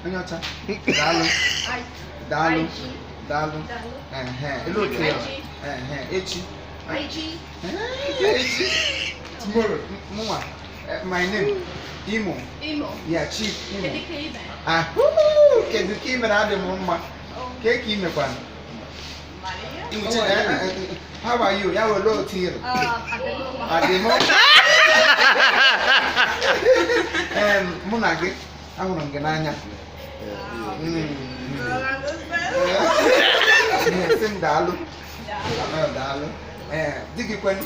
Onye ocha. Dalu. Hello there. Echi. Tomorrow. Mwa. My name. Imo. Yeah, Chief Imo. Kedike na ade mma. Keke ime kwan. How are you? Ya wo low tier. Ademo. Muna gị ahụrụ m gị n'anya. Sị m daalụ. Daalụ. Di gị kwen.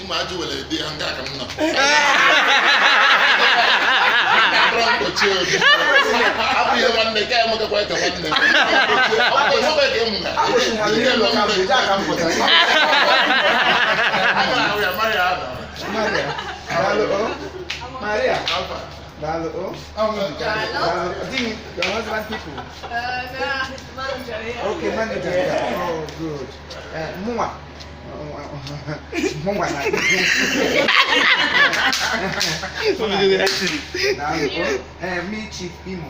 Ịma ajụ were dị ha nke aka m nọ. Abụ ihe nwanne ka ya mụtakwa ka nwanne. Ọ bụ ihe ka ịmụ na. Ihe lọ ka mbụ aka m pụtara. Maria. Dalo. Ding, your husband people. Manager. Okay, manager. Oh, good. Mwa. Mwa na. Me Chief Imo.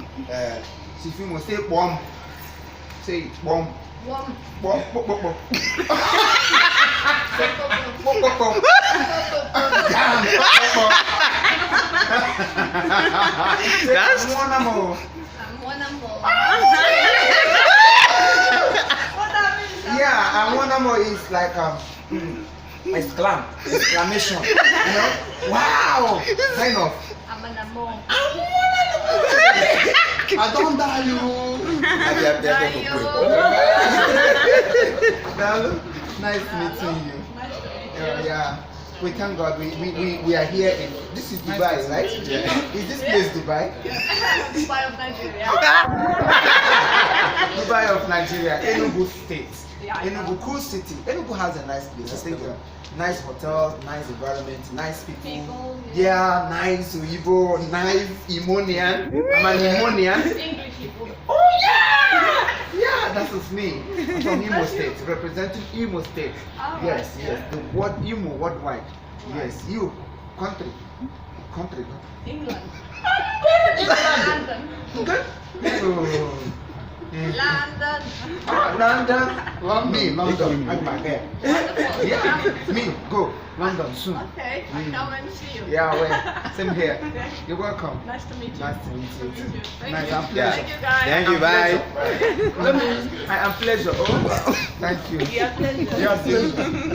Chief Imo say bomb. Say bomb. Bomb. Bomb. That's one more. Yeah, and one more is like exclamation. You know? Wow! Kind of. I don't die you. Nice meeting you. Yeah. We thank God we are here in this is Dubai, right? Yeah. Is this place Dubai? Dubai of Nigeria. Dubai of Nigeria, Enugu State. Yeah, Enugu, cool city. Enugu has a nice place. I think nice hotels, nice environment, nice people. Yeah, nice Igbo, nice Imonian. I'm an Imonian. English people. Oh yeah! Yeah, that is me. I'm from Imo State, representing Imo State. Yes. The word Imo worldwide. Yes, you country. England. London. Good. London. Me, London. I'm back there. Yeah, me, go. London soon. Okay, I come and see you. Yeah, well, same here. You're welcome. Nice to meet you. Nice to meet you. Thank Nice you. and pleasure. Thank you, guys. Thank you, bye. I am pleasure. Oh, thank you. Yeah, pleasure. Yes, yes.